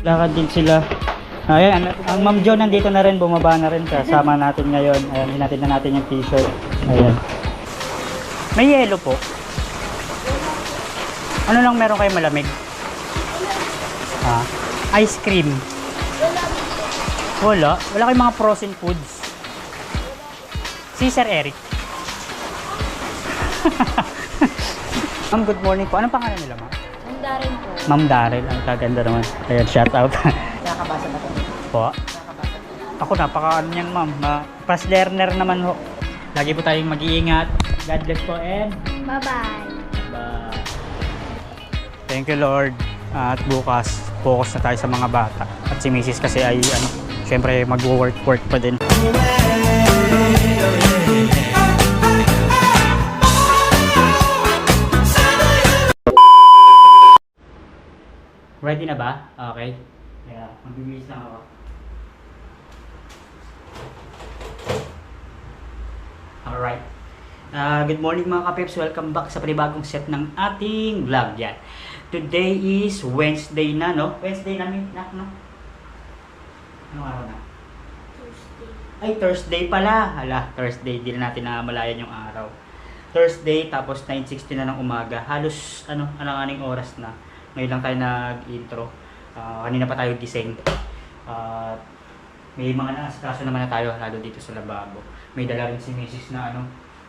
Lakad din sila. Ayan, ang Ma'am Jo nandito na rin, bumaba na rin. Kasama natin ngayon. Ayan, hinatid na natin yung t-shirt. Ayan. May yelo po. Ano lang meron kayo malamig? Ice cream. Wala. Wala kayong mga frozen foods. Si Sir Eric. Ma'am, good morning po. Anong pangalan nila, ma'am? Ma'am Darren po. Ma'am Daryl. Ang kaganda naman. Ayan, shout out. Nakakabasa ba ito? Po. Ako napaka ano yan, ma'am. Fast learner naman ho. Lagi po tayong mag-iingat. God bless po and Bye-bye. bye. Thank you, Lord. At bukas, focus na tayo sa mga bata. At si Mrs. kasi ay ano, syempre mag-work pa din. Ready na ba? Okay. Yeah, magbibilis lang ako. Alright. Good morning mga kapeps. Welcome back sa panibagong set ng ating vlog yan. Today is Wednesday na, no? Wednesday na, no? Anong araw na? Tuesday. Ay, Thursday pala. Hala, Thursday. Di na natin namalayan yung araw. Thursday, tapos 9:60 na ng umaga. Halos, alang-aning oras na. Ngayon lang tayo nag-intro. Kanina pa tayo gising. May mga naasikaso naman na tayo, lalo dito sa lababo. May dala rin si Mrs. na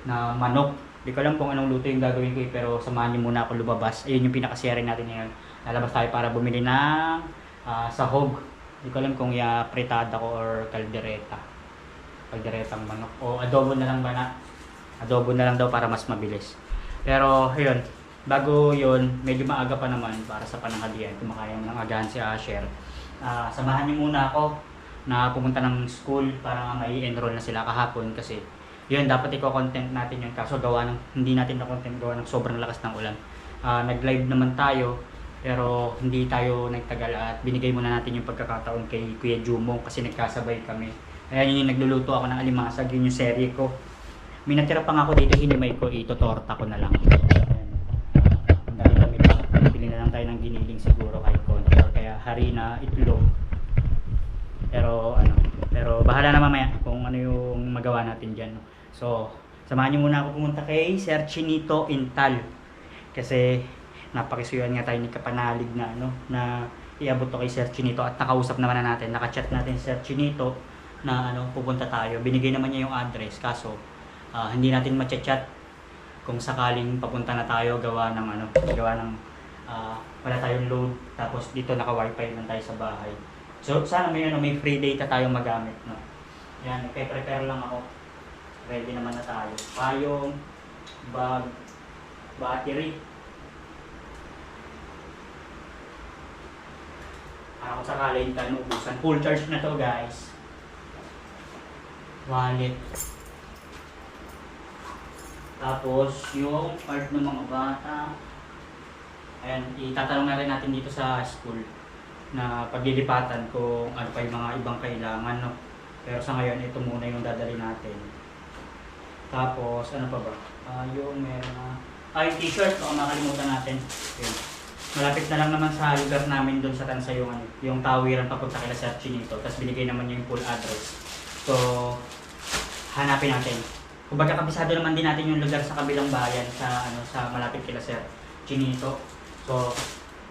na manok. Di ko alam kung anong luto yung gagawin ko pero samahan niyo muna ako lumabas. Ayun yung pinaka-share natin ngayon. Lalabas tayo para bumili ng sahog. Di ko alam kung pritada ko or kaldereta. Kalderetang manok. O adobo na lang ba na? Adobo na lang daw para mas mabilis. Pero ayun, bago yun, medyo maaga pa naman para sa pananghalian. Kumakaya mo ng agahan si Asher. Samahan niyo muna ako na pumunta ng school para mai-enroll na sila kahapon kasi yun, dapat i-content natin yun kaso hindi natin na-content gawa ng sobrang lakas ng ulan. Nag-live naman tayo pero hindi tayo nagtagal at binigay muna natin yung pagkakataon kay Kuya Jumong kasi nagkasabay kami. Ayan yung nagluluto ako ng alimasag, yun yung serye ko. May natira pa nga ako dito, hinimay ko, ito-torta ko na lang. Dahil kami pa, pili na lang tayo ng giniling siguro kay Konti or kaya harina, itlog. Pero bahala na mamaya kung ano yung magawa natin dyan. So, samahan niyo muna ako pumunta kay Sir Chinito Intal. Kasi napakisuyan nga tayo ni Kapanalig na iabot to kay Sir Chinito at nakausap naman na natin. Nakachat natin Sir Chinito na pupunta tayo. Binigay naman niya yung address kaso hindi natin ma-chat kung sakaling papunta na tayo gawa ng wala tayong load tapos dito naka-wifi lang tayo sa bahay. So sana may free data tayong magamit, no. Yan, nagpe-prepare lang ako. Ready naman na tayo. Payong, bag, battery. Para kung sakali tayo naubusan. Full charge na to, guys. Wallet. Tapos yung card ng mga bata. Ayan, itatanong na rin natin dito sa school na paglilipatan kung ano pa yung mga ibang kailangan, no? Pero sa ngayon, ito muna yung dadali natin. Tapos, ano pa ba? Yung meron yung t-shirt, baka makalimutan natin. Yun. Malapit na lang naman sa lugar namin doon sa Tansa yung tawiran papunta kila Sir Chinito. Tapos binigay naman niya yung full address. So, hanapin natin. Kumbaga kabisado naman din natin yung lugar sa kabilang bayan sa malapit kila Sir Chinito. So,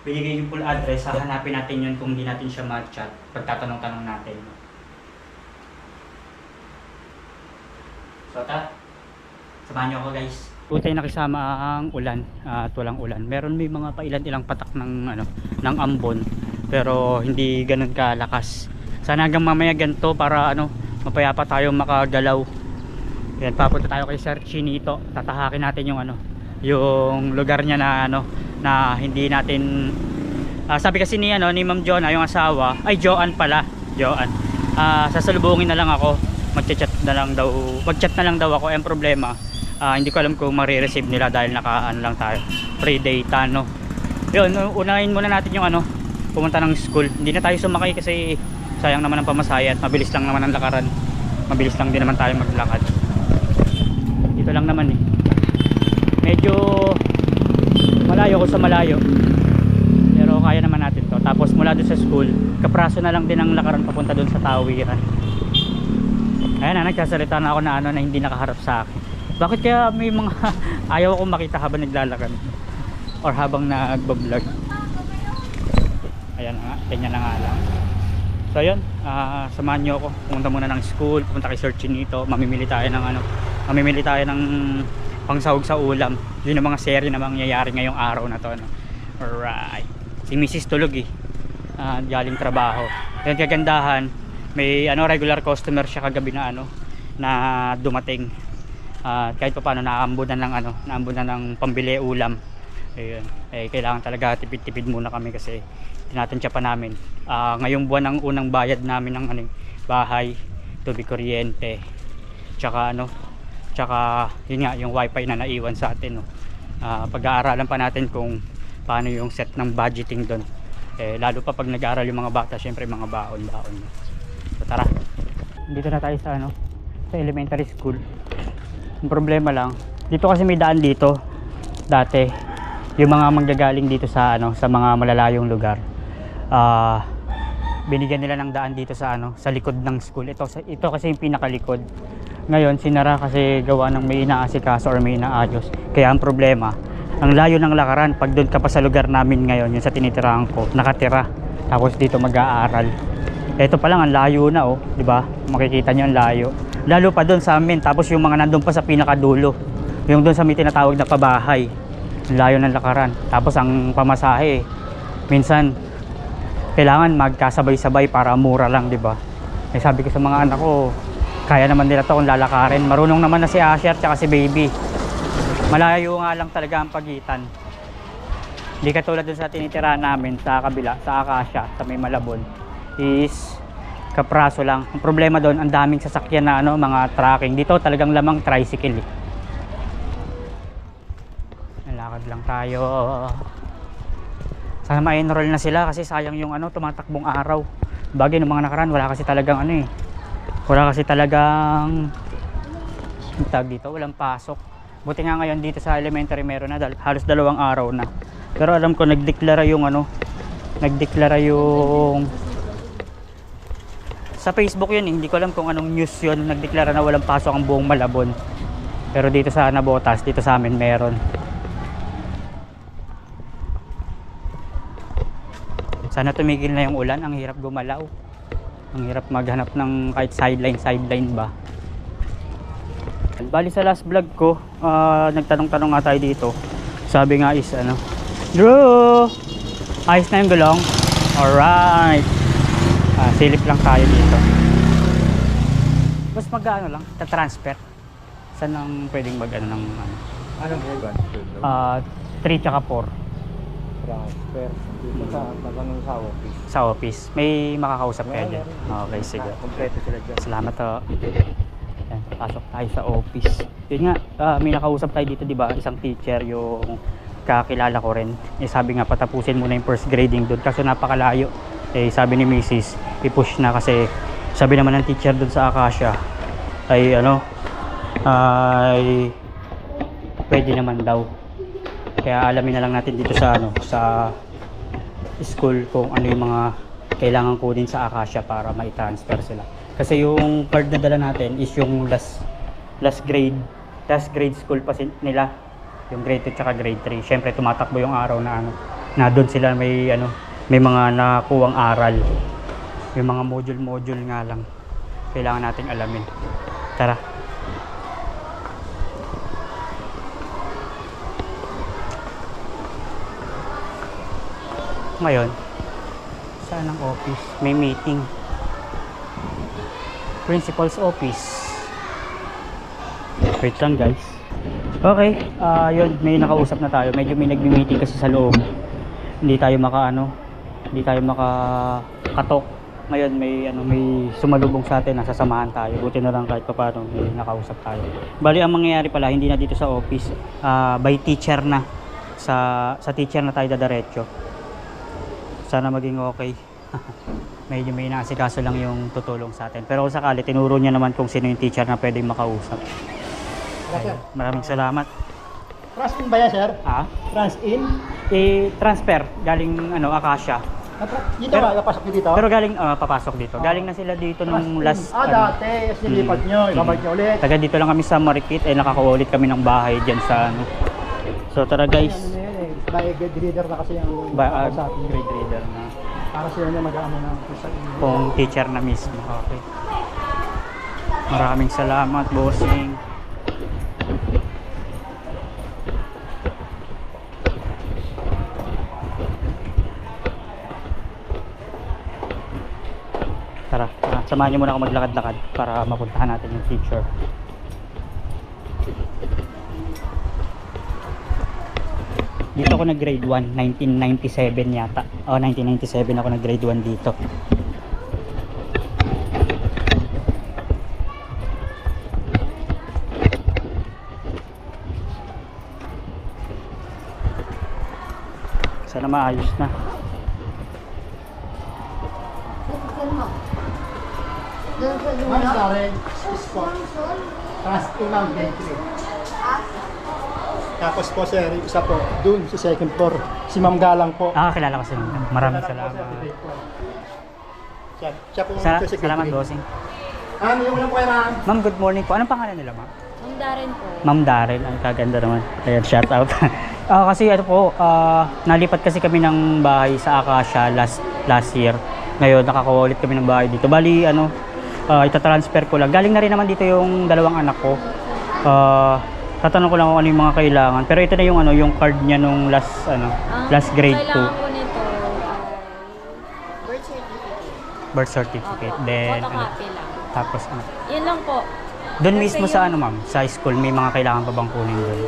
binigay yung full address, hanapin natin yun kung hindi natin siya mag-chat. Pagtatanong-tanong natin. So, samahan niyo ako, guys. Buti nakisama ang ulan at walang ulan. May mga pailan-ilang patak ng ambon pero hindi ganun kalakas. Sana hanggang mamaya ganito para mapayapa tayo makagalaw. Yan, papunta tayo kay Sir Chinito. Tatahakin natin yung lugar niya na hindi natin sabi kasi ni Ma'am Jonah, yung asawa, ay Joan pala, Joan. Sasalubungin na lang ako. Mag-chat na lang daw ako. Ang problema, hindi ko alam kung marireceive nila dahil lang tayo. Free data, no. Yun, unahin muna natin yung pumunta ng school. Hindi na tayo sumakay kasi sayang naman ang pamasahe at mabilis lang naman ang lakaran. Mabilis lang din naman tayo maglakad. Dito lang naman medyo malayo ko sa malayo pero kaya naman natin to. Tapos mula doon sa school, kapraso na lang din ang lakaran papunta doon sa Tawiran. Ayan na, nagsasalita na ako na ano na hindi nakaharap sa akin. Bakit kaya may mga ayaw akong makita habang naglalakad or habang nagbablog? Ayan na nga, ganyan na nga lang. So yun, samahan nyo ako. Pumunta muna ng school, pupunta kay Sir Chinito. Mamimili tayo ng ano, mamimili tayo ng pangsahog sa ulam. Yun ang mga serye na mangyayari ngayong araw na to, no? Alright. Si Mrs. tulog eh. Galing trabaho. Yan kagandahan, may ano regular customer siya kagabi na ano na dumating. Kahit pa paano naambunan ng pambili ulam. Ayun. Eh kailangan talaga tipid-tipid muna kami kasi tinatantya pa namin. Ngayong buwan ang unang bayad namin ng ano, bahay, tubig, kuryente. Tsaka yun nga yung wifi na naiwan sa atin, no. Pag-aaralan pa natin kung paano yung set ng budgeting doon. Lalo pa pag nag-aaral yung mga bata, syempre mga baon-baon. So tara. Dito na tayo sa sa elementary school. Ang problema lang, dito kasi may daan dito dati. Yung mga manggagaling dito sa sa mga malalayong lugar. Binigyan nila ng daan dito sa sa likod ng school. Ito kasi yung pinakalikod. Ngayon sinara kasi gawa ng may inaasikaso or may inaayos. Kaya ang problema, ang layo ng lakaran pag doon ka pa sa lugar namin ngayon, yung sa tinitirahan ko, nakatira. Tapos dito mag-aaral. Ito pa lang ang layo na, oh, 'di ba? Makikita niyo ang layo. Lalo pa doon sa amin, tapos yung mga nandoon pa sa pinakadulo. Yung doon sa may tinatawag na pabahay. Ang layo ng lakaran. Tapos ang pamasahe, minsan kailangan magkasabay-sabay para mura lang, 'di ba? Sabi ko sa mga anak ko, kaya naman nila 'to kung lalakarin. Marunong naman na si Asher at si Baby. Malayo nga lang talaga ang pagitan. Hindi katulad dun sa tinitirahan namin sa kabila, sa Acacia, sa may Malabon, is kapraso lang. Ang problema doon, ang daming sasakyan na mga tracking. Dito talagang lamang tricycle. Nalakad lang tayo. Sana ma-enroll na sila kasi sayang yung tumatakbong araw. Bagay ng mga nakaraan, wala kasi talagang wala kasi talagang tag dito, walang pasok. Buti nga ngayon dito sa elementary meron na halos 2 araw na. Pero alam ko nagdeklara yung sa Facebook yun, hindi ko alam kung anong news yun, nagdeklara na walang pasok ang buong Malabon. Pero dito sa Nabotas, dito sa amin meron. Sana tumigil na yung ulan, ang hirap gumalaw. Ang hirap maghanap ng kahit sideline ba. Bali sa last vlog ko, nagtanong-tanong nga tayo dito. Sabi nga is Drew! Ayos na yung gulong? Alright! Silip lang tayo dito. Mas lang, ta-transfer. Saan ang pwedeng ng Anong grade? 3 tsaka 4. Transfer. Dito sa tatanong sa office. Sa office. May makakausap kayo dyan. Okay, sige. Kompleto sila dyan. Salamat to. Ayan, pasok tayo sa office. Yun nga, may nakausap tayo dito, di ba? Isang teacher, yung kakilala ko rin. Sabi nga, patapusin muna yung first grading doon. Kaso napakalayo. Sabi ni Mrs. i-push na kasi sabi naman ng teacher doon sa Acacia ay ay pwede naman daw. Kaya alamin na lang natin dito sa sa school kung ano yung mga kailangan kunin sa Acacia para mai-transfer sila. Kasi yung card na dala natin is yung last grade school pa nila, yung grade 2 tsaka grade 3. Syempre tumatakbo yung araw na na doon sila may mga nakuwang aral. Yung mga module nga lang kailangan nating alamin. Tara. Ngayon, saan ang office? May meeting. Principal's office. Wait lang guys. Okay, yun, may nakausap na tayo. Medyo may nagmi-meeting kasi sa loob. Hindi tayo makakatok. Ngayon may sumalubong sa atin, nasasamahan tayo. Buti na lang kahit paano may nakausap tayo. Bali ang mangyayari pala, hindi na dito sa office, by teacher na. Sa teacher na tayo dadiretso. Sana maging okay. Medyo may inaasikaso lang yung tutulong sa atin. Pero kung sakali, tinuro niya naman kung sino yung teacher na pwedeng makausap. Ayun, maraming salamat. Trans in ba yan, sir? Ah? Trans in? I-transfer galing Acacia. Dito ba? Napasok niyo dito? Pero galing, papasok dito. Galing na sila dito nung last, dati. Yes, nilipat nyo. Ibabalik nyo ulit. taga dito lang kami sa Marikit, nakakakuha ulit kami ng bahay dyan sa ano. So tara guys, Ano na yan eh. By grade reader na kasi yung sa grade reader na. para sila niya mag-aamo ng sa Kung teacher na mismo. Okay. Maraming salamat, bossing. Tara, samahan niyo muna ako maglakad-lakad para mapuntahan natin yung teacher. Dito ako nag-grade 1, 1997 yata. 1997 ako nag-grade 1 dito. Sana maayos na. Ma'am Darren, is po. Taas po ng grade 3. Tapos po sir, yung isa po, dun sa second floor, si Ma'am Galang po. Kilala ko sila. Maraming salamat. Siya po Salamat, bossing. Yung ulang po kayo ma'am. Ma'am, good morning po. Anong pangalan nila, ma'am? Ang Darren po. Ma'am Darren, ang kaganda naman. Ayan, shout out. Kasi ano po, nalipat kasi kami ng bahay sa Acacia last year. Ngayon, nakakuha ulit kami ng bahay dito. Bali, itatransfer ko lang. Galing na rin naman dito yung dalawang anak ko. Tatanong ko lang kung ano yung mga kailangan. Pero ito na yung yung card niya nung last grade 2. Kailangan ko nito birth certificate. Birth certificate. Then, Photocopy lang. tapos Yun lang po. doon Kasi mismo sa ma'am, sa school, may mga kailangan pa bang kunin doon?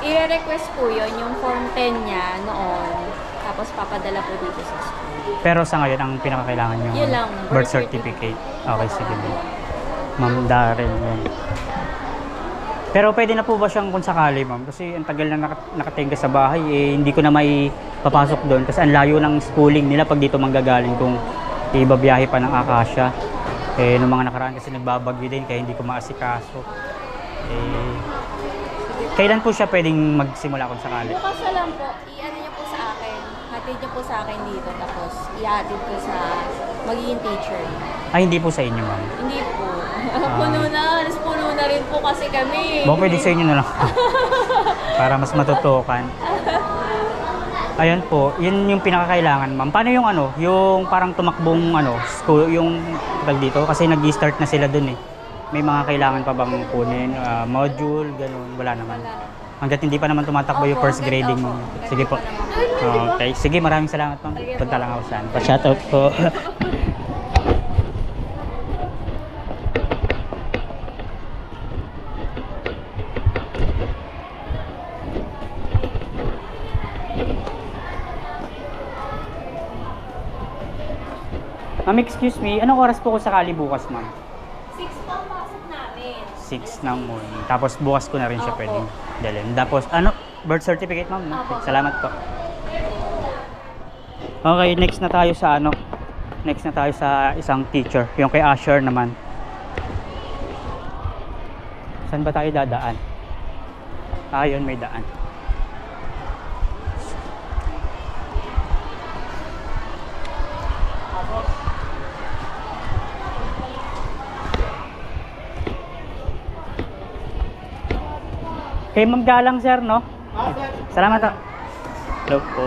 I-request po yun, yung form 10 niya noon. Tapos papadala po dito sa school. Pero sa ngayon, ang pinakakailangan yung Yun lang, birth certificate. Okay, sige din. Ma'am Darren, yan. Pero pwede na po ba siyang kung sakali, ma'am? Kasi ang tagal na nakatingga sa bahay, hindi ko na may papasok doon. Kasi ang layo ng schooling nila pag dito manggagaling kung ibabiyahe pa ng Acacia. Nung mga nakaraan kasi nagbabagyo din, kaya hindi ko maasikaso. Kailan po siya pwedeng magsimula kung sakali? Bukas na lang po, i-ano niyo po sa akin. Hatid niyo po sa akin dito. Tapos i-hatid ko sa magiging teacher. Ay, hindi po sa inyo, ma'am. Hindi po. Puno na. Alas puno na rin po kasi kami. Baka pwede sa inyo na lang. Para mas matutukan. Ayan po, yun yung pinakakailangan, ma'am. Paano yung yung parang tumakbong school, yung tag dito? Kasi nag-start na sila dun eh. May mga kailangan pa bang kunin? Module, ganun, wala naman. Hanggat hindi pa naman tumatakbo yung first grading mo. Sige po. Okay, sige, maraming salamat, ma'am. Punta lang ako saan. Pa-shoutout po. Ma'am, excuse me, anong oras po ko sakali bukas, ma'am? 6 po ang pasok namin. 6 ng morning. Tapos bukas ko na rin siya Opo. pwedeng dalhin. Tapos, birth certificate, ma'am? No? Opo. Salamat po. Okay, next na tayo sa Next na tayo sa isang teacher. Yung kay Asher naman. Saan ba tayo dadaan? Yun, may daan. Kay Ma'am Galang, sir, no? Salamat po. Hello po.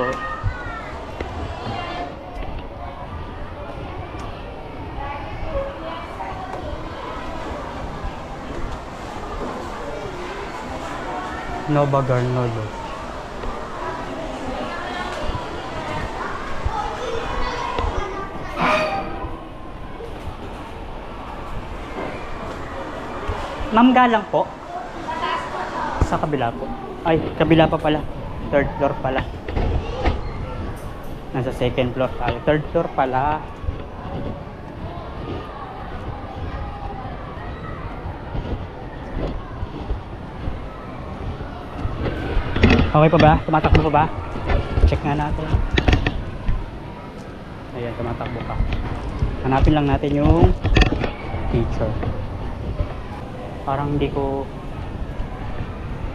Nova Garnolo. Ma'am Galang po. Sa kabila po. Ay, kabila pa pala. Third floor pala. Nasa second floor tayo. Third floor pala. Okay pa ba? Tumatakbo pa ba? Check nga natin. Ayan, tumatakbo pa. Hanapin lang natin yung teacher. Parang hindi ko...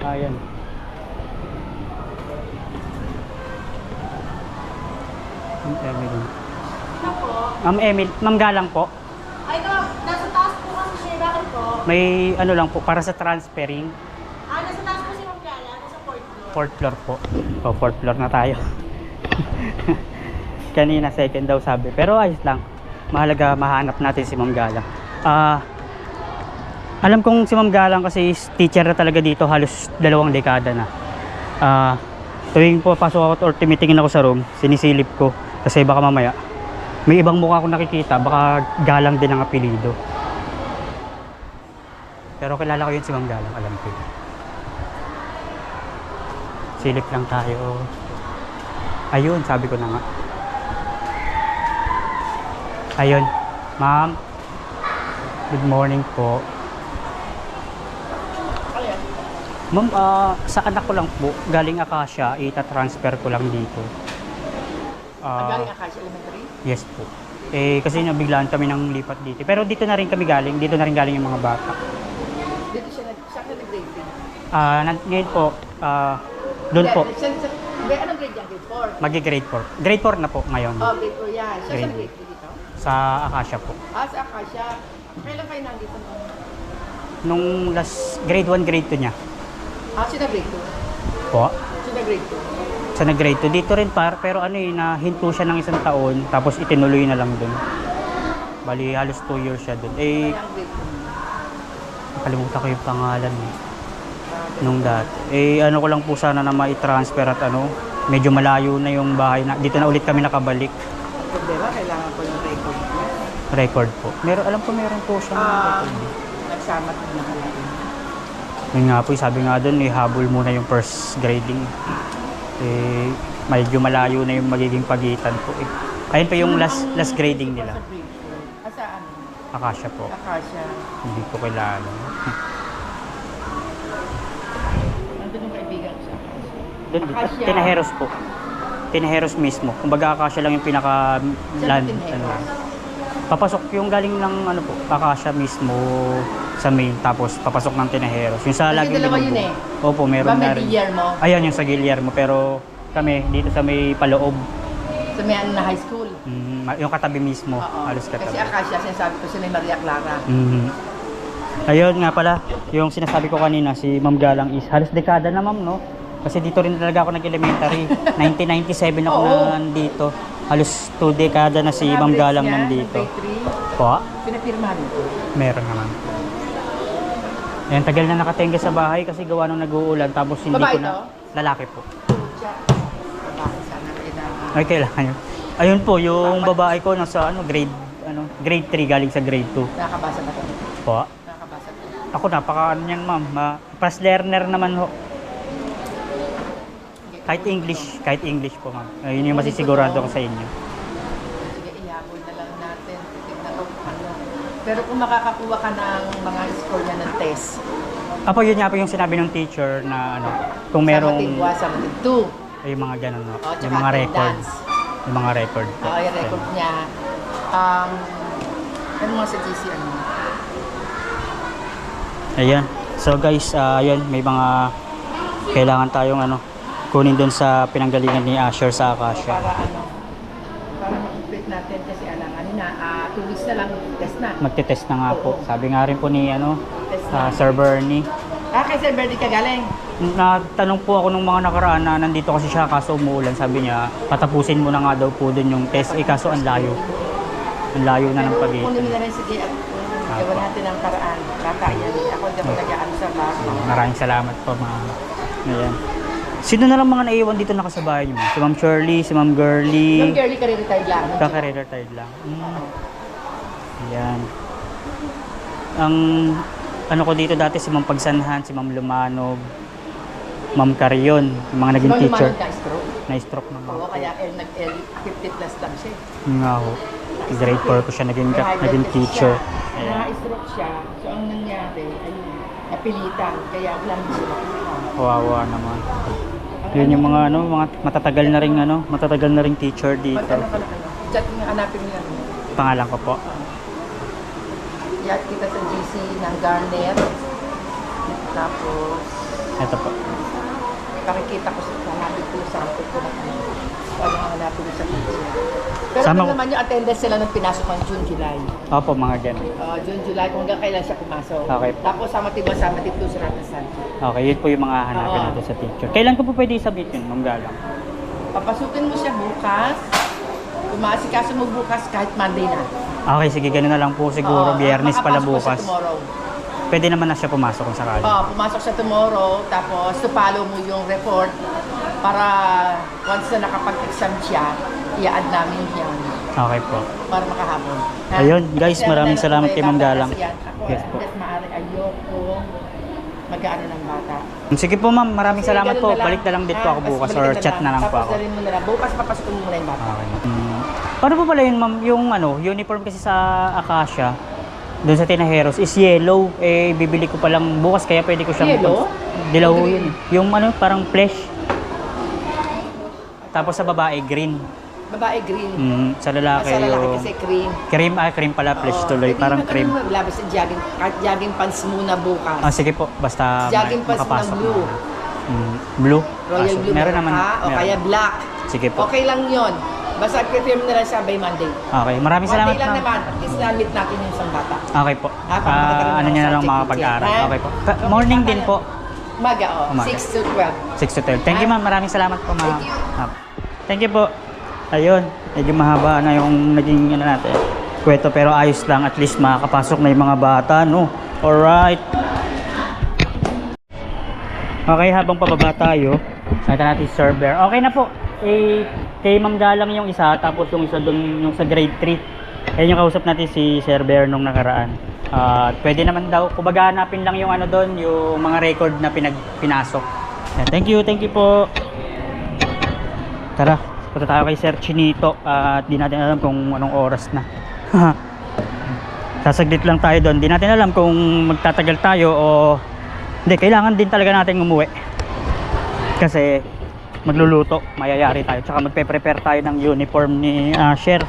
Ayan. Ma'am Emily. Ano po? Ma'am Emil, Ma'am Galang po. Ay, no, nasa taas po kasi siya. Bakit po? May ano lang po, para sa transferring. Nasa taas po si Ma'am Gala. Nasa 4th floor. Fourth floor po. O, fourth floor na tayo. Kanina second daw sabi. Pero ayos lang. Mahalaga mahanap natin si Ma'am Galang. Alam kong si Ma'am Galang kasi is teacher na talaga dito halos 2 dekada na. Tuwing papasok ako or tumitingin ako sa room, sinisilip ko. Kasi baka mamaya, may ibang mukha akong nakikita, baka Galang din ang apelido. Pero kilala ko yun si Ma'am Galang, alam ko yun. Silip lang tayo. Ayun, sabi ko na nga. Ayun, ma'am. Good morning po. Ma'am, sa anak ko lang po, galing Acacia, ita-transfer ko lang dito. Galing Acacia Elementary? Yes po. Kasi nabiglaan kami ng lipat dito. Pero dito na rin kami galing, dito na rin galing yung mga bata. Dito siya nag-grade Ngayon po, doon po, Anong grade yan? Grade 4? magi-grade 4. Grade 4 na po ngayon, Oh, grade 4 yan. Siya Grade sa grade 3 dito? sa Acacia po. Sa Acacia. Kailan kayo nandito? Nung last, grade 1, grade 2 niya. Siya na grade 2? Po. Siya na grade 2? Sa nag-grade 2. Dito rin pero ano nahinto siya ng 1 taon, tapos itinuloy na lang doon. Bali, halos 2 years siya doon. Kaya ang grade 2. Nakalimutan ko yung pangalan nung dati. Ano ko lang po sana na ma-transfer at medyo malayo na yung bahay na. Dito na ulit kami nakabalik. Problema, kailangan ko yung record niya. Record po. Alam ko meron po siya record. Nagsama din na kalaki. Yun nga po, sabi nga doon, habol muna yung first grading. Medyo malayo na yung magiging pagitan po. Ayun pa yung last grading nila. Sa grade 4. Saan? Acacia po. Acacia. Hindi ko kilala. Nandun yung kaibigan ko sa Acacia. Doon, Acacia. Tinaheros po. Tinaheros mismo. Kumbaga Acacia lang yung pinaka land. Tinaheros. Papasok yung galing ng Acacia mismo sa main, tapos papasok ng Tinaheros. Yung sa Kasi laging dalawa Limabo. yun Opo, meron Diba na may rin. year mo? Ayan yung sa Guillermo, pero kami dito sa may paloob. Sa may na high school? Yung katabi mismo, Oo. halos katabi. Kasi Acacia, sinasabi ko siya may Maria Clara. Ayun nga pala, yung sinasabi ko kanina, si Ma'am Galang is halos dekada na ma'am, no? Kasi dito rin talaga ako nag-elementary. 1997 ako Oo. nandito. Halos 2 dekada na si Ma'am Galang nandito. Grade Po, 3, pinapirmahan mo. meron naman. Ayan, tagal na nakatenga sa bahay kasi gawa nung nag-uulan, tapos hindi Babae ko na... to? Lalaki po. Siya. Bakit sana kailangan? Ay, kailangan yun. Ayun po, yung babae ko nasa grade 3 galing sa grade 2. Nakakabasa ba ito? Po. Nakakabasa ito. Ako napaka yan ma'am, fast learner naman ho. Kahit English po ma'am. Yun yung masisigurado ko sa inyo. Sige, ihabol na lang natin. Tignan ko kung ano. Pero kung makakakuha ka ng mga score niya ng test, Apo, yun nga po yung sinabi ng teacher na kung merong sa matig 2. yung mga ganun, no? Tsaka Yung mga record. attendance. Yung mga record po. Yung record niya. Ano mga sa GC, ano? Ayan. So guys, ayan, may mga kailangan tayong kunin doon sa pinanggalingan ni Asher sa Acacia. Para ma-complete natin kasi alangan na 2 weeks na lang test na. Magte-test na nga po. Sabi nga rin po ni Test na. Sir Bernie. Kay Sir Bernie ka galing? Natanong po ako nung mga nakaraan na nandito kasi siya kaso umuulan. Sabi niya, patapusin mo na nga daw po doon yung test. Kaso ang layo. Ang layo na ng Kunin pagitan. mo na rin sige at gawa natin ang paraan. Bata yan. Ako hindi ako nag-aan sa bago. Maraming salamat po ma'am. Ayan. Sino na lang mga naiwan dito nakasabayan niyo? Si Ma'am Shirley, si Ma'am Girlie. Yung girlie ka retired lang. Kaka-retired lang. Ayan. Ang ko dito dati si Ma'am Pagsanhan, si Ma'am Lumanog, Ma'am Carion, yung mga naging teacher. Na-stroke. Na-stroke na Oo, kaya nag-L 50 plus lang siya. nga ho. Grade 4 ko siya naging teacher. Ayan. Na-stroke siya. So, ang nangyari, ayun, napilitan. Kaya wala mo siya makuha. Kawawa naman. Yun yung mga mga matatagal na ring teacher dito. Magtanong ka na ano. Chat mo, hanapin mo yan. Pangalan ko po. Yat kita sa GC ng Garnet. Tapos, Ito po. pakikita ko sa hanapin ko yung sample ko na ano. ano ang hanapin mo sa teacher. Pero Sama ano ko- naman yung attendance sila nung pinasok ng June, July. Opo, mga ganun. June, July, kung hanggang kailan siya pumasok. Okay. Tapos sama tip 2 sa Ratasan. Okay, yun po yung mga hanapin Oo. natin sa picture. Kailan ko po pwede isabit yun, Ma'am Galang? Papasukin mo siya bukas. Kung maasikaso mo bukas, kahit Monday na. Okay, sige, ganun na lang po siguro. Oo, Biyernes pala makapasok po siya bukas. tomorrow. Pwede naman na siya pumasok kung sakali. Pumasok siya tomorrow, tapos to follow mo yung report para once na nakapag-exam siya, i-add namin yan Okay po. para makahapon. Ha? Ayun, guys, Kasi maraming ano, salamat kay Ma'am bata Galang. kasi yan. Ako, Yes po. hanggat maaari, ayoko mag-ano ng bata. Sige po, Ma'am. Maraming Sige, salamat ganun po. na lang. Balik na lang din po Ha? ako Basta bukas balikan or chat na lang po Tapos ako. dalhin mo na lang. Bukas papasukin mo muna yung bata. Okay. Paano po pala yun, Ma'am? Yung uniform kasi sa Acacia, doon sa Tinajeros is yellow. Eh, bibili ko pa lang bukas kaya pwede ko siyang... Yellow? Dilaw O green? yun. Yung parang flesh. Tapos sa babae, green. Babae green. Sa lalaki, Sa lalaki yung... kasi cream. Cream pala, flesh tuloy. Pwede Parang naman, cream. Labas sa jogging, kahit jogging pants muna bukas. Sige po. Basta Jogging pants makapasok ng blue. na. Blue? Royal blue meron naman. o meron. kaya black. Sige po. Okay lang yon. Basta i-prepare mo na lang siya by Monday. Okay. Maraming salamat, Monday lang Ma'am. naman. At least na-meet natin yung isang bata. Okay po. Ha, para makatagal Ano na niya na sa lang check-in makapag-aral. check, ha? Okay po. Morning din po. Umaga, Umaga. 6 to 12. 6 to 12. Thank you, ma'am. Maraming salamat po, ma'am. Thank you. Thank you po. Ayun. Medyo mahaba na yung naging natin. Kwento pero ayos lang. At least makakapasok na yung mga bata, no? Alright. Okay, habang pababa tayo, nakita natin si Sir Bear. Okay na po. Kay Ma'am Galang yung isa, tapos yung isa doon yung sa grade 3. Ayun yung kausap natin si Sir Bear nung nakaraan. Pwede naman daw, kumbaga hanapin lang yung doon, yung mga record na pinasok. Yan, thank you po. Tara, punta tayo kay Sir Chinito at di natin alam kung anong oras na. Sasaglit lang tayo doon. Di natin alam kung magtatagal tayo o hindi, kailangan din talaga natin umuwi. Kasi magluluto, mayayari tayo. Tsaka magpe-prepare tayo ng uniform ni Asher.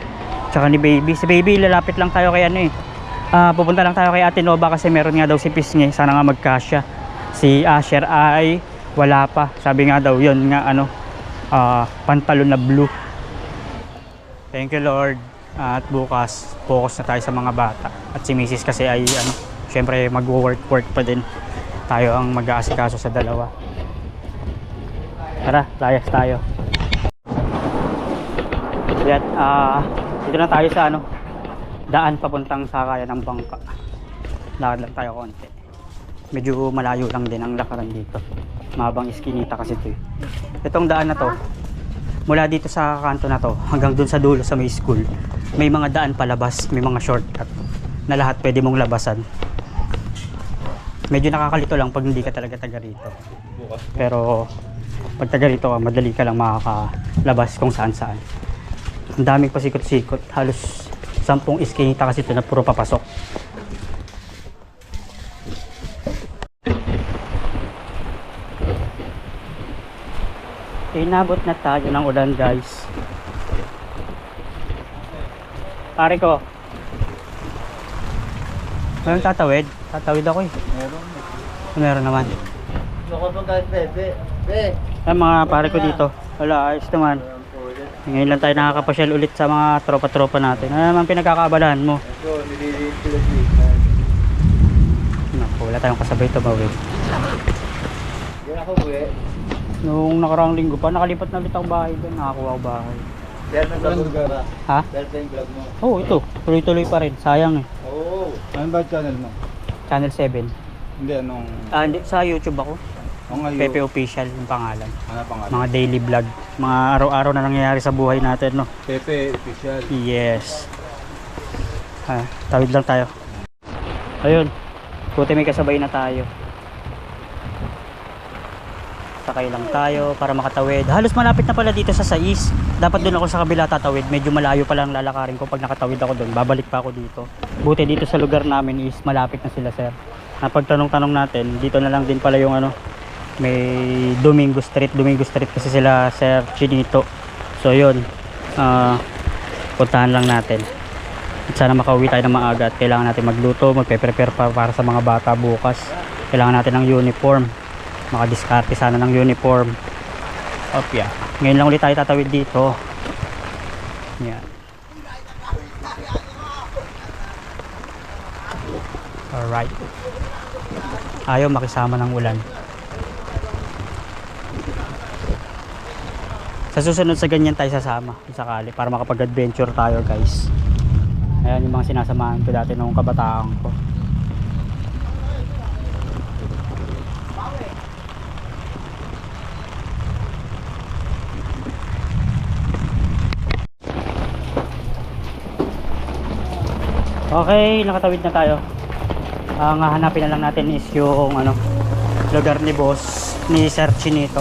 Tsaka ni Baby. Si Baby, lalapit lang tayo kay pupunta lang tayo kay Ate Nova kasi meron nga daw si Pisngi. Sana nga magkasya. Si Asher ay wala pa. Sabi nga daw yun nga pantalon na blue. Thank you Lord. At bukas focus na tayo sa mga bata. At si Mrs. kasi ay syempre mag-work pa din. Tayo ang mag-aasikaso sa dalawa. Tara, layas tayo. Yan, dito na tayo sa daan papuntang Sakayan ng Bangka. Lakad lang tayo konti. Medyo malayo lang din ang lakaran dito. Mabang iskinita kasi ito. Itong daan na to, mula dito sa kanto na to hanggang dun sa dulo sa may school, may mga daan palabas, may mga shortcut na lahat pwede mong labasan. Medyo nakakalito lang pag hindi ka talaga taga rito. Pero pag taga rito ka, madali ka lang makakalabas kung saan saan. Ang daming pasikot-sikot, halos 10 iskinita kasi ito na puro papasok. Inabot na tayo ng ulan guys. Pare ko, mayroong tatawid? Tatawid ako Meron naman. Ay mga pare ko dito. Wala, ayos naman. Ngayon lang tayo nakakapasyal ulit sa mga tropa-tropa natin. Ano naman pinagkakaabalahan mo? Naku, wala tayong kasabay tumawid. Nung nakaraang linggo pa, nakalipat na ulit ako bahay doon. Nakakuha ako bahay. Ha? Oo, ito. Tuloy-tuloy pa rin. Sayang eh. Oo. Ano ba channel mo? Channel 7. Hindi, anong... Hindi, sa YouTube ako. Pepe Official yung pangalan. Ano pangalan? Mga daily vlog. Mga araw-araw na nangyayari sa buhay natin, no? Pepe Official. Yes. Tawid lang tayo. Ayun. Buti may kasabay na tayo. Sakay lang tayo para makatawid. Halos malapit na pala dito sa Sais. Dapat doon ako sa kabila tatawid. Medyo malayo pa lang lalakarin ko pag nakatawid ako doon. Babalik pa ako dito. Buti dito sa lugar namin is malapit na sila, sir. Napagtanong-tanong natin, dito na lang din pala yung may Domingo Street kasi sila Sir Chinito. So yun, puntahan lang natin. At sana makauwi tayo ng maaga at kailangan natin magluto, magpe-prepare para sa mga bata bukas. Kailangan natin ng uniform, makadiskarte sana ng uniform. Opya. Ngayon lang ulit tayo tatawid dito. Yan. Alright. Ayaw makisama ng ulan. Sa susunod sa ganyan tayo sasama kung sakali para makapag-adventure tayo guys. Ayan yung mga sinasamahan ko dati nung kabataan ko. Okay, nakatawid na tayo. Ang hahanapin na lang natin is yung lugar ni boss, ni Sir Chinito.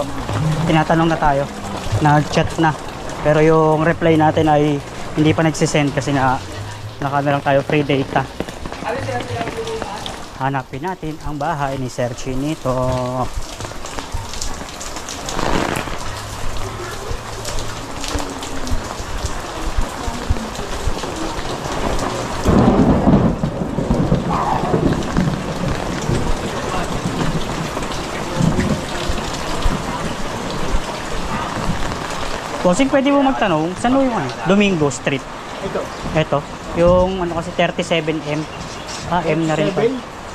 Tinatanong na tayo, nag-chat na. Pero yung reply natin ay hindi pa nagsisend kasi naka lang tayo free data. Hanapin natin ang bahay ni Sir Chinito. Bossing, pwede mo magtanong, saan mo yung Domingo Street? Ito. Yung kasi 37M. M na rin pa.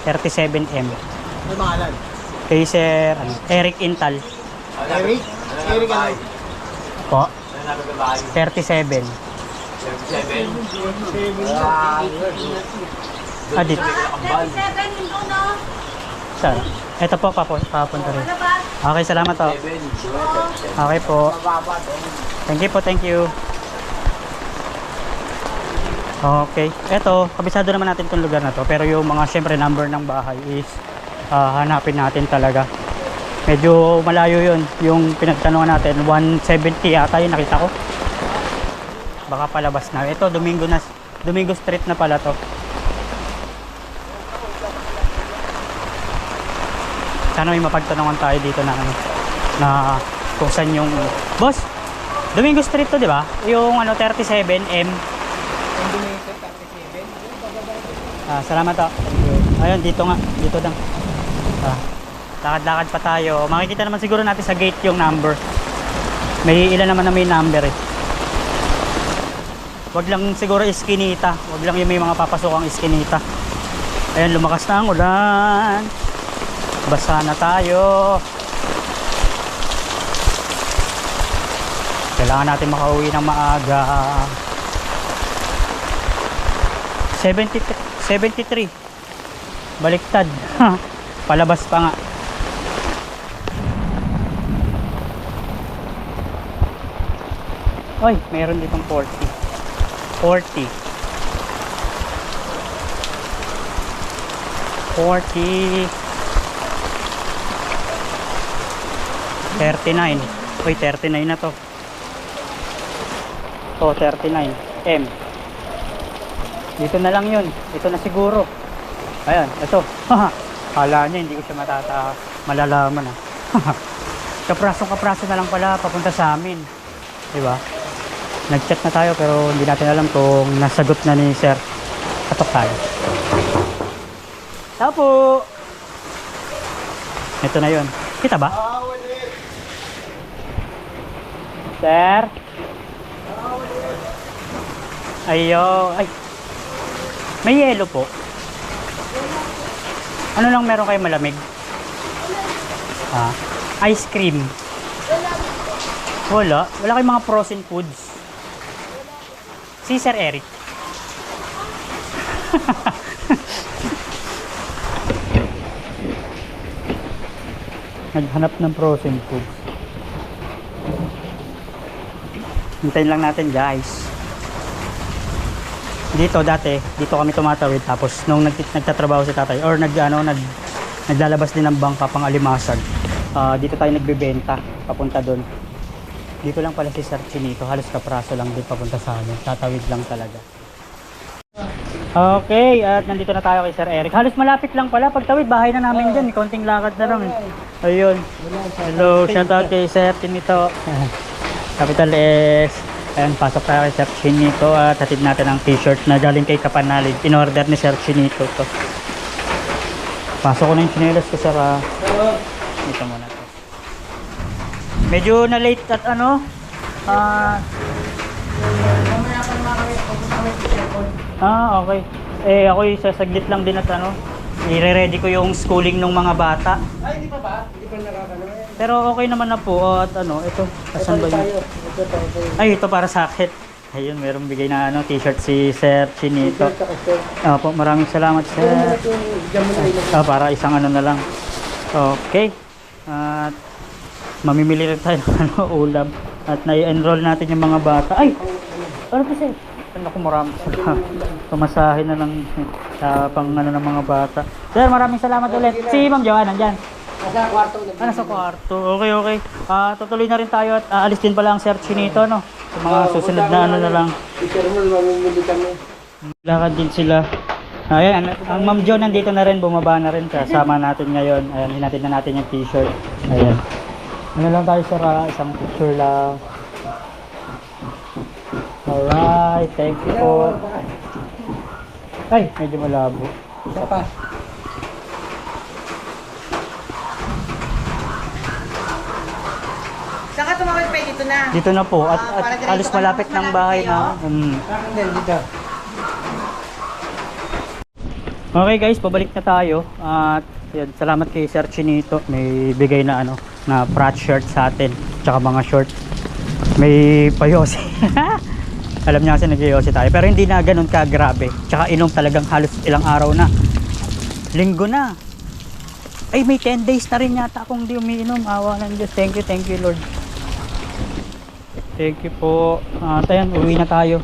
37M. May pangalan? Kay Sir Eric Intal. Eric? Eric ano? Po? 37. Dito. Saan? Ito po, papunta rin. Okay, salamat po. Okay po. Thank you po, thank you. Okay. Ito, kabisado naman natin itong lugar na to. Pero yung mga, syempre, number ng bahay is hanapin natin talaga. Medyo malayo yun. Yung pinagtanungan natin, 170 yata yung nakita ko. Baka palabas na. Ito, Domingo Street na pala to. Sana may mapagtanungan tayo dito na kung saan yung boss. Domingo Street to, di ba? Yung 37M. Salamat to. Ayun, dito nga, dito lang. Lakad-lakad pa tayo. Makikita naman siguro natin sa gate yung number. May ilan naman na may number eh. Wag lang siguro iskinita. Wag lang yung may mga papasokang iskinita. Ayun, lumakas na ang ulan. Basa na tayo. Kailangan natin makauwi ng maaga. 73. Baliktad. Palabas pa nga. Oy, meron ditong 40. 39. Uy, 39 na to. 39. M. Dito na lang yun. Ito na siguro. Ayan, ito. Kala niya, hindi ko siya malalaman. Kapraso na lang pala papunta sa amin. Diba? Nag-chat na tayo pero hindi natin alam kung nasagot na ni Sir. Katok tayo. Tapo! Ito na yun. Kita ba? Sir? Ayo. Ay. May yelo po. Ano lang meron kayo malamig? Ice cream. Wala. Wala kayong mga frozen foods. Si Sir Eric. Naghanap ng frozen foods. Hintayin lang natin guys. Dito dito kami tumatawid tapos nung nagtatrabaho si tatay or naglalabas din ng bangka pang alimasag. Dito tayo nagbebenta papunta doon. Dito lang pala si Sir Chinito, halos kapraso lang din papunta sa amin. Tatawid lang talaga. Okay, at nandito na tayo kay Sir Eric. Halos malapit lang pala pagtawid, bahay na namin diyan, konting lakad na lang. Ayun. Hello, shout out kay Sir Chinito. Capital S. Ayan, pasok tayo kay Sir Chinito at hatid natin ang t-shirt na galing kay Kapanalig. In-order ni Sir Chinito to. Pasok ko na yung chinelas ko, Sir. Ito muna to. Medyo na late at ano? Mamaya pa naman kami, pupunta kami sa cellphone. Okay. Ako sasaglit lang din at ano, i-ready ko yung schooling ng mga bata. Ay, hindi pa ba? Hindi pa nakakano eh. Pero okay naman na po. At ano, ito. Asan ba tayo. yun? Ito tayo. Ay, ito para sa akin. Ayun, merong bigay na ano, t-shirt si Sir Chinito. Ito ka, sir. Opo, maraming salamat, Ito na Sir. ito, dyan mo na ilagay. Para isang ano na lang. Okay. At mamimili rin tayo ng ano, ulam. At nai-enroll natin yung mga bata. Ay! Ano po, Sir? Ano ko maraming salamat. Pamasahin na lang sa pang ano ng mga bata. Sir, maraming salamat ulit. Si Ma'am Joanna, nandyan. Nasa kwarto. Nasa kwarto. Okay, okay. Tutuloy na rin tayo at aalis din pala ang search nito, no? Sa mga susunod na ano na lang. Teacher mo, mamimili kami. Lakad din sila. Ayan, ang Ma'am Jo nandito na rin, bumaba na rin. Kasama natin ngayon. Ayan, hinatid na natin yung t-shirt. Ayan. Ano lang tayo, sir? Isang picture lang. Alright, thank you po. Ay, medyo malabo. Isa pa. Saan ka tumawid pa dito na? Dito na po. At para diretso halos ka malapit na, ng mas bahay malapit na. Saan din dito? Okay guys, pabalik na tayo. At yun, salamat kay Sir Chinito. May bigay na ano, na frat shirt sa atin. Tsaka mga short. May payosi. Alam niya kasi nag-yosi tayo. Pero hindi na ganun ka grabe. Tsaka inom talagang halos ilang araw na. Linggo na. Ay, may 10 days na rin yata akong di umiinom. Awa ng Diyos. Thank you Lord. Thank you po. Ayan, uwi na tayo.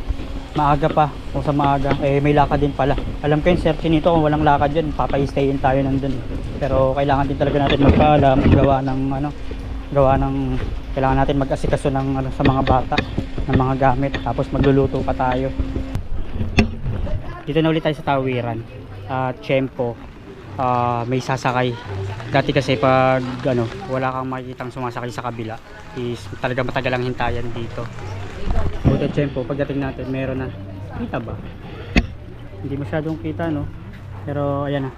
Maaga pa. Kung sa maaga. May lakad din pala. Alam ko yung Sir Chinito, kung walang lakad dyan, papay-stayin tayo nandun. Pero kailangan din talaga natin magpaalam. Kailangan natin mag-asikaso ng ano, sa mga bata. Ng mga gamit. Tapos magluluto pa tayo. Dito na ulit tayo sa Tawiran. Tiyempo. May sasakay. Dati kasi pag ano, wala kang makikitang sumasakay sa kabila, is talaga matagal ang hintayan dito. Buti tiyempo, pagdating natin meron na. Kita ba? Hindi masyadong kita, no? Pero ayan na.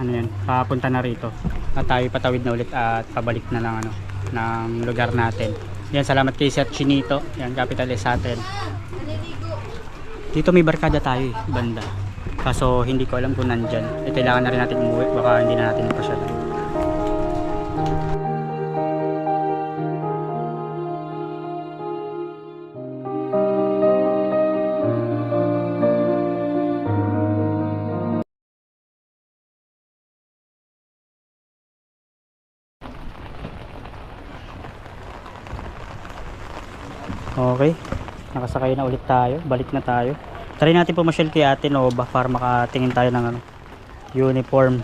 Ano yan, papunta na rito. At tayo patawid na ulit at pabalik na ng ano, ng lugar natin. Yan, salamat kay Sir Chinito. Yan, capitalist sa atin. Dito may barkada tayo banda. Kaso hindi ko alam kung nandyan. Kailangan na rin natin umuwi. Baka hindi na natin pasyalan. Okay. Nakasakay na ulit tayo. Balik na tayo. Try natin pumasyal kay Ate Nova para makatingin tayo ng ano, uniform.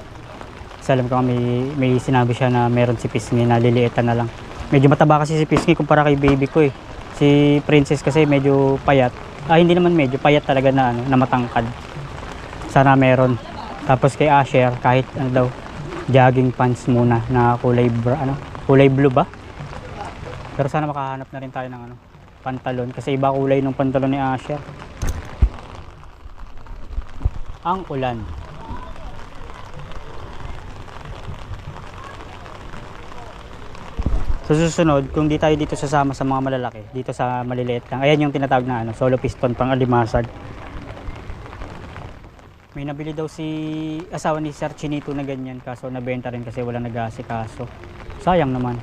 Kasi alam ko may sinabi siya na meron si Pisngi na liliitan na lang. Medyo mataba kasi si Pisngi kumpara kay baby ko eh. Si Princess kasi medyo payat. Hindi naman medyo payat talaga na ano, na matangkad. Sana meron. Tapos kay Asher kahit ano daw, jogging pants muna na kulay kulay blue ba? Pero sana makahanap na rin tayo ng ano, pantalon kasi iba kulay ng pantalon ni Asher. Ang ulan. Sa susunod, kung di tayo dito sasama sa mga malalaki, dito sa maliliit lang. Ayan yung tinatawag na ano, solo piston pang alimasag. May nabili daw si asawa ni Sir Chinito na ganyan, kaso nabenta rin kasi wala nag-aasikaso. Sayang naman.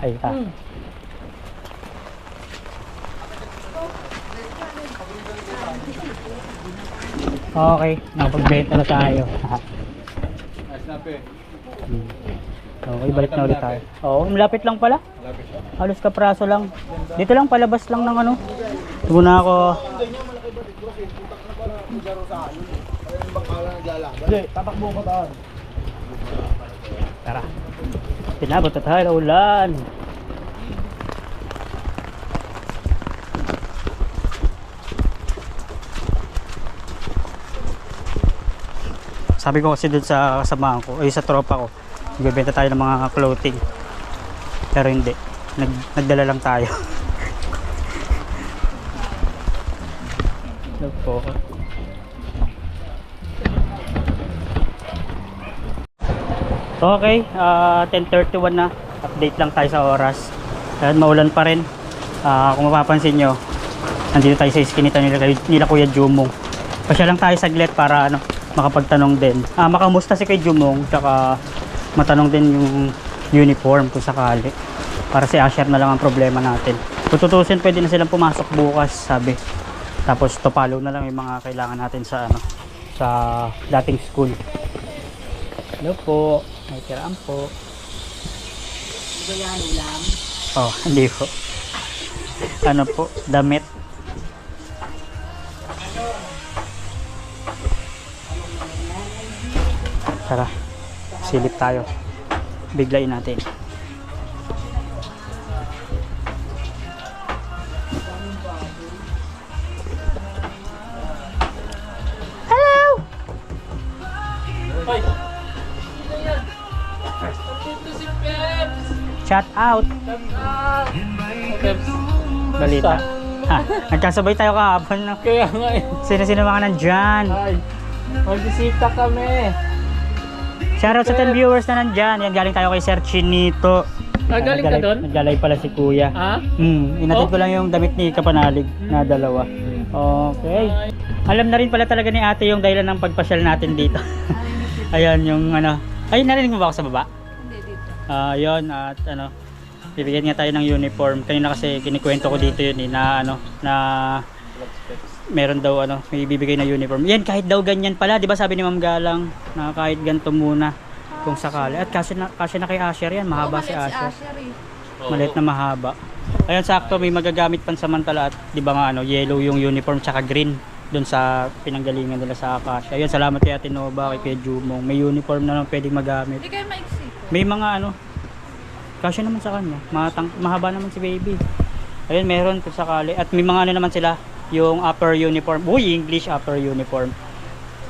Ay, Okay, nakapagbenta na tayo. Okay, balik na ulit tayo. Oo, malapit lang pala. Halos kapraso lang. Dito lang, palabas lang ng ano. Muna ako. Tatakbo ko tayo. Tara. Pinabot na tayo na ulan. Sabi ko kasi dun sa kasamahan ko, sa tropa ko, magbebenta tayo ng mga clothing. Pero hindi. Nagdala lang tayo. Look po. Okay, 10:31 na. Update lang tayo sa oras. Ayan, maulan pa rin. Kung mapapansin nyo, nandito tayo sa iskinita nila Kuya Jumong. Pasya lang tayo saglit para makapagtanong din. Makamusta si kay Jumong, tsaka matanong din yung uniform kung sakali. Para si Asher na lang ang problema natin. Kung tutusin, pwede na silang pumasok bukas, sabi. Tapos to follow na lang yung mga kailangan natin sa sa dating school. Hello po, may tiraan po. Oh, hindi po. Ano po, damit. Tara, silip tayo. Biglayin natin. Shout out. Balita. Nagkasabay tayo kahapon. No? Kaya nga eh. Sino-sino mga nandyan? Ay, magbisita kami. Shoutout sa 10 viewers na nandyan. Yan, galing tayo kay Sir Chinito. Galing ka doon? Naglalay pala si Kuya. Ha? Inatid ko lang yung damit ni Kapanalig na dalawa. Okay. Alam na rin pala talaga ni ate yung dahilan ng pagpasyal natin dito. Ayan yung Ay, narinig mo ba ako sa baba? Hindi dito. Yun, at bibigyan nga tayo ng uniform. Kanina kasi kinikwento ko dito yun na meron daw may bibigay na uniform. Yan, kahit daw ganyan pala, di ba sabi ni Ma'am Galang na kahit ganito muna kung sakali. At kasi na kay Asher yan, mahaba si Asher. Maliit na mahaba. Ayan, sakto, may magagamit pansamantala at di ba nga yellow yung uniform tsaka green doon sa pinanggalingan nila sa Acacia. Ayun, salamat kay Ate Nova, kay Jumong. May uniform na lang pwedeng magamit. Hindi kayo maiksi. May mga kasya naman sa kanya. Mahaba naman si baby. Ayun, meron kung sakali. At may mga naman sila, yung upper uniform. Uy, English upper uniform.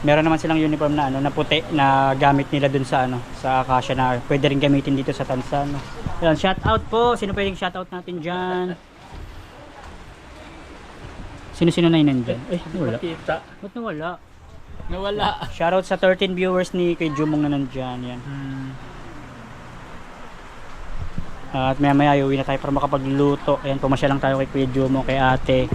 Meron naman silang uniform na na puti na gamit nila dun sa sa Acacia na pwede rin gamitin dito sa Tansan. Ayun, shout out po. Sino pwedeng shout out natin diyan? Sino-sino na yun nandyan? Ay, wala. Ba't nawala? Nawala. Shoutout sa 13 viewers ni kay Jumong na nandyan. Yan. At maya uwi na tayo para makapagluto. Ayan, pumasya lang tayo kay Kuya Jumong, kay ate.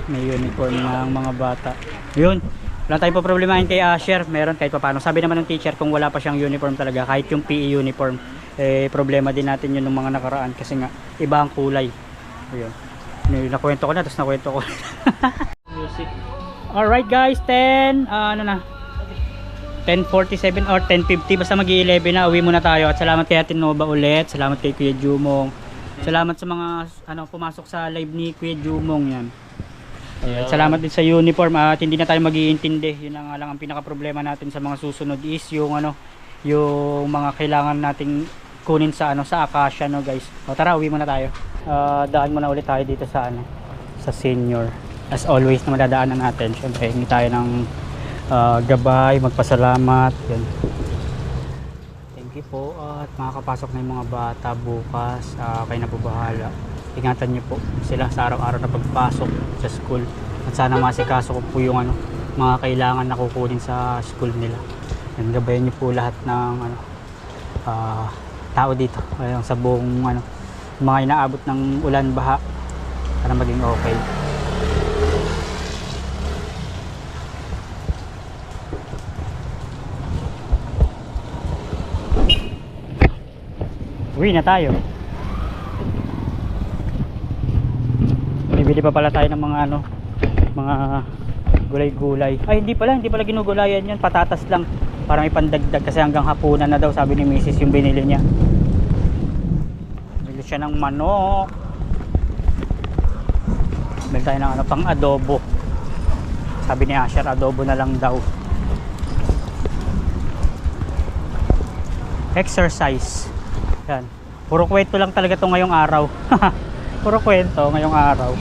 May uniform ng mga bata. Yun. Wala tayong problemahin kay Asher. Meron kahit pa paano. Sabi naman ng teacher kung wala pa siyang uniform talaga, kahit yung PE uniform, problema din natin yun ng mga nakaraan kasi nga iba ang kulay. Ayun. Nakwento ko na, tapos nakwento ko. Music. Alright guys, 10:47 or 10:50, basta mag-11 na, uwi muna tayo. At salamat kay Ate Nova ulit, salamat kay Kuya Jumong, salamat sa mga pumasok sa live ni Kuya Jumong yan. At salamat din sa uniform at hindi na tayo mag-iintindi. Yun na nga lang ang pinaka problema natin sa mga susunod is yung yung mga kailangan nating kunin sa sa Acacia guys. O tara, uwi muna tayo. Daan muna ulit tayo dito sa sa senior. As always na madadaanan natin. Syempre, hindi tayo ng gabay, magpasalamat. Yan. Thank you po. At makakapasok na yung mga bata bukas. Kayo na po bahala. Ingatan niyo po sila sa araw-araw na pagpasok sa school. At sana masikaso ko po yung mga kailangan na kukunin sa school nila. Yan, gabayan niyo po lahat ng tao dito. Ayun, sa buong mga inaabot ng ulan, baha para maging okay. Uwi na tayo. Bibili pa pala tayo ng mga mga gulay-gulay. Ay, hindi pala ginugulayan yan, patatas lang para may pandagdag kasi hanggang hapunan na daw, sabi ni Mrs. yung binili niya. Bili siya ng manok. Bili tayo ng pang adobo. Sabi ni Asher, adobo na lang daw. Exercise. Yan. Puro kwento lang talaga to ngayong araw. Puro kwento ngayong araw.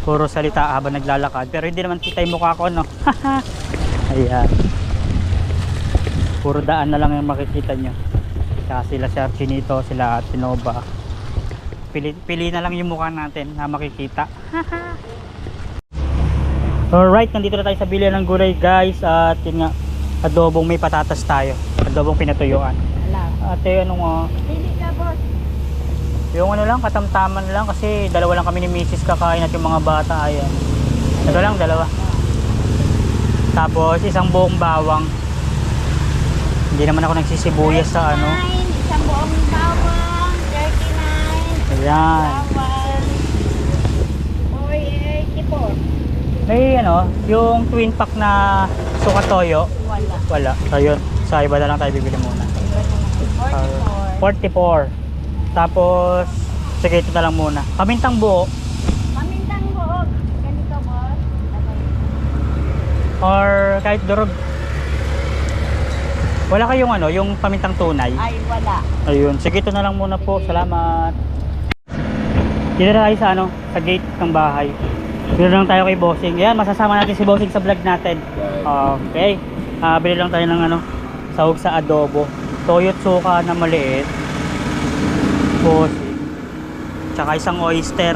Puro salita habang naglalakad. Pero hindi naman kita yung mukha ko, no? Ayan. Puro daan na lang yung makikita nyo. Kaya sila Sir Chinito, sila Ate Nova. Pili na lang yung mukha natin na makikita. Alright, nandito na tayo sa bilihan ng gulay guys. At yun nga, adobong may patatas tayo. Adobong pinatuyuan. Ate, ano nga? Pili ka, boss. Yung ano lang, katamtaman lang kasi dalawa lang kami ni Mrs. kakain at yung mga bata ayan. Ito lang, dalawa. Tapos isang buong bawang. Hindi naman ako nagsisibuyas sa ano. Isang buong bawang, 39. Ayan. Bawang, 484. May ano, yung twin pack na suka toyo. Wala. Wala. So yun, sa iba na lang tayo bibili muna. 44. 44. Tapos, sige ito na lang muna. Pamintang buo. Pamintang buog. Ganito, boss. Or kahit durog. Wala kayong ano, yung pamintang tunay? Ay, wala. Ayun, sige ito na lang muna po. Salamat. Dito na tayo sa ano, sa gate ng bahay. Dito lang tayo kay Bossing. Ayan, masasama natin si Bossing sa vlog natin. Okay. Bili lang tayo ng ano, sahog sa adobo. Toyo at suka na maliit. Bossing. Tsaka isang oyster.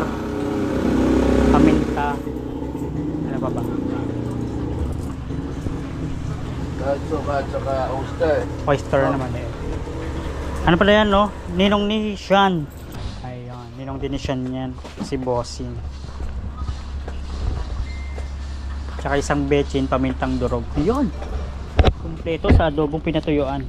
Paminta. Ano pa ba? Kahit suka at saka oyster. Oyster naman eh. Ano pala yan, no? Ninong ni Sean. Ayun, ninong din ni Sean yan. Si Bossing. Tsaka isang bechin, pamintang durog. Ayun. Kumpleto sa adobong pinatuyuan.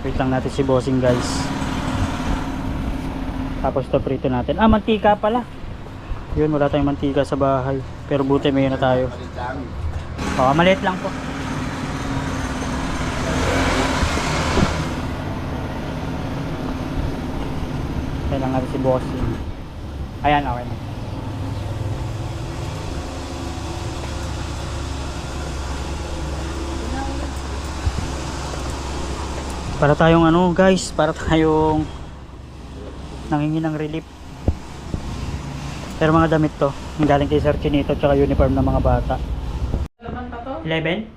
Wait lang natin si Bossing guys. Tapos ito prito natin. Mantika pala. Yun, wala tayong mantika sa bahay. Pero buti may na tayo. Maliit lang po. Kaya lang natin si Bossing. Ayan, okay na. Para tayong ano guys, para tayong nangingi ng relief. Pero mga damit to, ang galing kay Sir Chinito tsaka uniform ng mga bata. 11?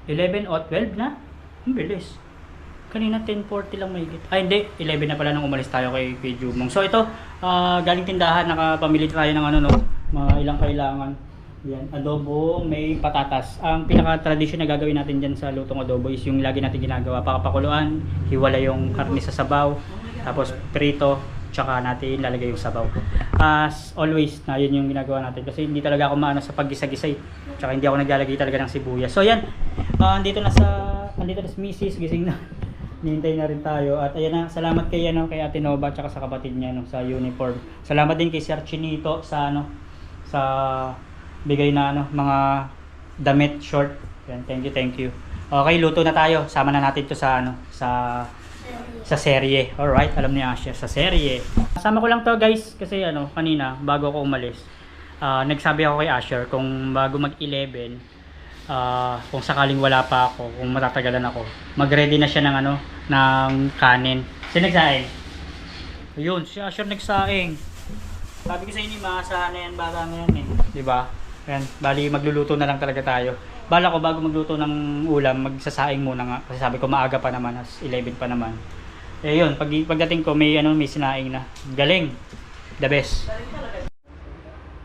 11 o 12 na? Ang bilis. Kanina 10:40 lang mahigit. Ay hindi, 11 na pala nung umalis tayo kay Jumong. So ito, galing tindahan, nakapamili tayo ng ano no, mga ilang kailangan. Yan, adobo, may patatas. Ang pinaka-tradisyon na gagawin natin dyan sa lutong adobo is yung lagi natin ginagawa. Pakapakuluan, hiwala yung karne sa sabaw, tapos prito, tsaka natin lalagay yung sabaw. As always, na yun yung ginagawa natin. Kasi hindi talaga ako maano sa paggisa-gisay. Tsaka hindi ako naglalagay talaga ng sibuyas. So yan, andito na si Mrs. Gising na. Nihintay na rin tayo. At ayan na, salamat kay Ate Nova tsaka sa kapatid niya no, sa uniform. Salamat din kay Sir Chinito sa sa bigay na mga damit, short. Yan, thank you. Okay, luto na tayo. Sama na natin to sa sa serye. Alright, alam ni Asher, sa serye. Sama ko lang to guys kasi kanina bago ako umalis, nagsabi ako kay Asher kung bago mag-11, kung sakaling wala pa ako, kung matatagalan ako, mag-ready na siya ng ng kanin. Sino nagsaing? Ayun, si Asher nagsaing. Sabi ko sa inyo, maasahan na yan, bata na yan eh. Diba? Ayan, bali magluluto na lang talaga tayo. Bala ko bago magluto ng ulam, magsasaing muna nga. Kasi sabi ko maaga pa naman, as 11 pa naman. Eh yun, pagdating ko may sinaing na. Galing. The best.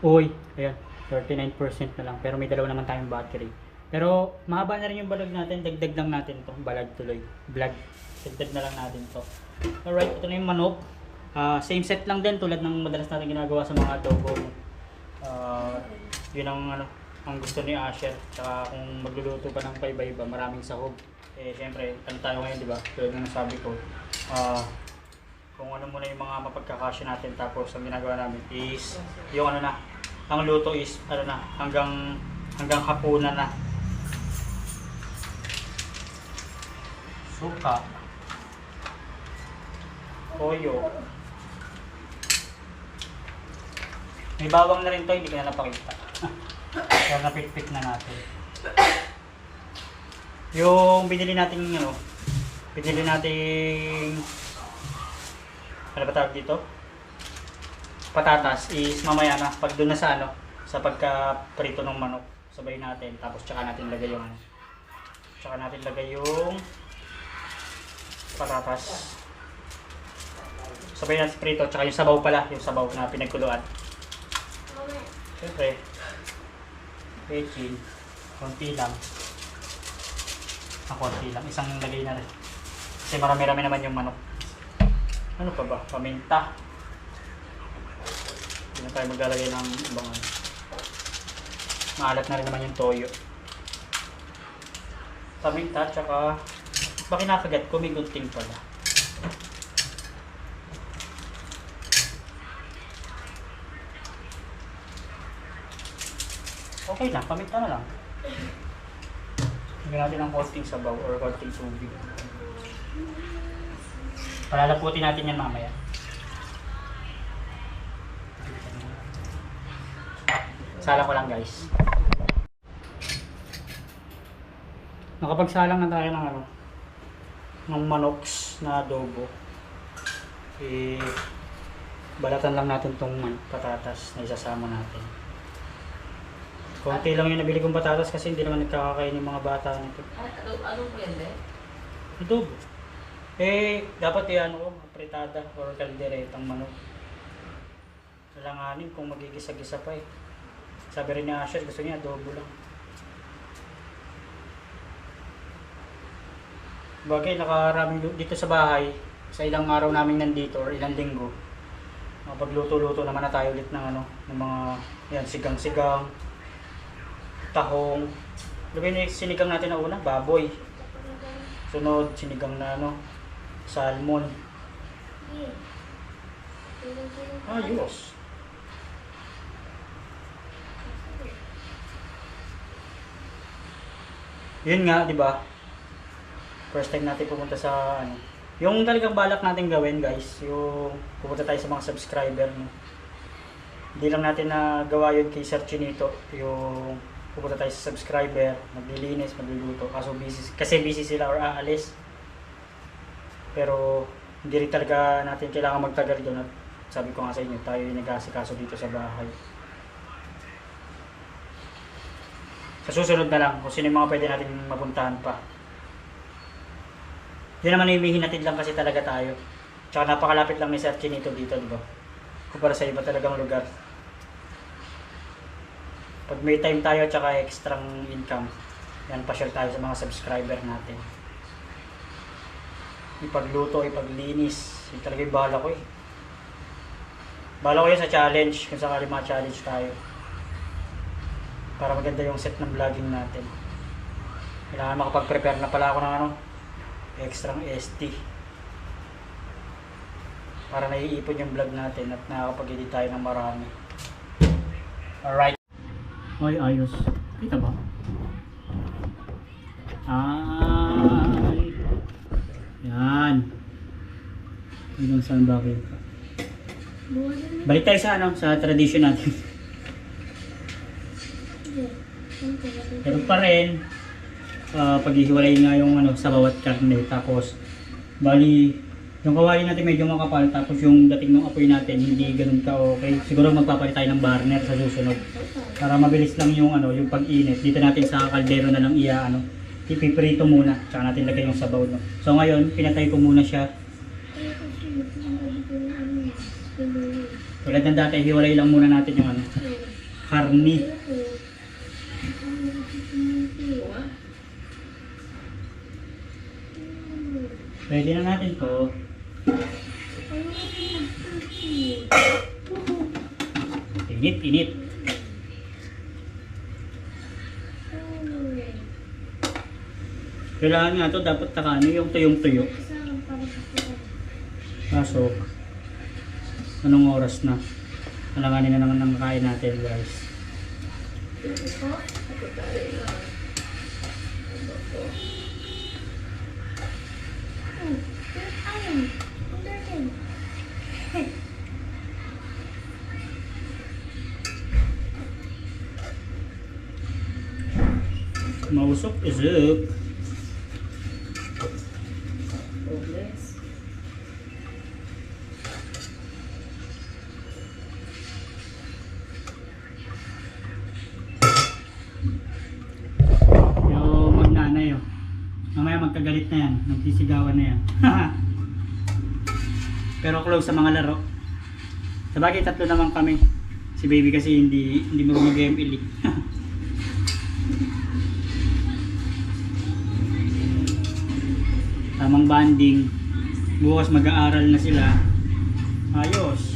Uy, ayan, 39% na lang. Pero may dalawa naman tayong battery. Pero mahaba na rin yung balag natin, dagdag lang natin to. Balag tuloy. Vlog. Dagdag na lang natin to. Alright, ito na yung manok. Same set lang din tulad ng madalas natin ginagawa sa mga adobo. Yun ang gusto ni Asher. Tsaka kung magluluto pa ng paiba-iba, maraming sahog. Eh syempre, tayo ngayon, di ba? Tulad ng nasabi ko, kung ano muna yung mga mapagkakasya natin, tapos ang ginagawa namin is yung ang luto is hanggang hapunan na. Suka, toyo, may bawang na rin to, hindi ko na napakita. Kaya napit-pit na natin. Yung binili nating ano ba tawag dito? Patatas is mamaya na pag doon na sa pagka-prito ng manok, sabay natin, tapos tsaka natin lagay yung patatas. Sabay natin prito, tsaka yung sabaw pala, yung sabaw na pinagkuluan. Siyempre, bechin, konti lang. Konti lang, isang lagay na rin. Kasi marami-rami naman yung manok. Ano pa ba? Paminta. Hindi na tayo maglalagay ng ibang ano. Maalat na rin naman yung toyo. Paminta, tsaka baka kinakagat ko, may gunting pala. Okay lang, paminta na lang. Hinggan natin ng konting sabaw or konting tubig. Palalaputin natin yan mamaya. Sala ko lang guys. Nakapagsalang na tayo ng ano, ng manoks na adobo. Balatan lang natin tong patatas na isasama natin. Konti lang yung nabili kong patatas kasi hindi naman nagkakakain yung mga bata nito. Ano po yan eh? Adobo. Dapat yan o, apritada or kalderetang manok. Alanganin kung magigisa-gisa pa eh. Sabi rin ni Asher, gusto niya adobo lang. Bagay, nakaraming dito sa bahay. Sa ilang araw namin nandito or ilang linggo. Makapagluto-luto naman na tayo ulit ng ano, ng mga yan, sigang-sigang, tahong. Lagay na sinigang natin na una, baboy. Sunod, sinigang na ano, salmon. Ayos. Yun nga, di ba? First time natin pumunta sa ano. Yung talagang balak natin gawin, guys, yung pupunta tayo sa mga subscriber, no. Hindi lang natin na gawa yun kay Sir Chinito, yung pupunta tayo sa subscriber, maglilinis, magluluto, kasi busy sila or aalis. Pero hindi rin talaga natin kailangan magtagal doon at sabi ko nga sa inyo, tayo yung nag-aasikaso dito sa bahay. Sa susunod na lang kung sino yung mga pwede natin mapuntahan pa. Yun naman yung hihinatid lang kasi talaga tayo. Tsaka napakalapit lang ni Sir Chinito dito, di ba? Kumpara sa iba talagang lugar. Pag may time tayo tsaka extra income, yan, pasyal tayo sa mga subscriber natin. Ipagluto, ipaglinis, yun talaga yung bahala ko eh. Bahala ko yun sa challenge, kung sakali mga challenge tayo. Para maganda yung set ng vlogging natin. Kailangan makapag-prepare na pala ako ng ano, extra ST. Para naiipon yung vlog natin at nakakapag-edit tayo ng marami. Alright. Ay, ayos. Kita ba? Ay. Yan. Yun ang saan bakit. Balik tayo sa ano, sa tradition natin. Pero pa rin, paghihiwalay nga yung ano, sa bawat karne. Tapos, bali, yung kawali natin medyo makapal. Tapos yung dating ng apoy natin, hindi ganun ka okay. Siguro magpapalit tayo ng burner sa susunod. Para mabilis lang yung ano, yung pag-init. Dito natin sa kaldero na lang ipiprito muna. Tsaka natin lagay yung sabaw. No? So ngayon, pinatay ko muna siya. Tulad ng dati, hiwalay lang muna natin yung ano, karni. Pwede na natin to. Init. Kailangan nga to, dapat takano yung tuyong-tuyo. Kaso, anong oras na? Alanganin na naman ang kain natin, guys. Mausok-usok. Yung magnanay oh. Mamaya magkagalit na yan, magsisigawan na yan. Pero close sa mga laro. Sabagay, tatlo naman kami. Si baby kasi hindi mo mag-ML eh. Tamang banding. Bukas mag-aaral na sila. Ayos.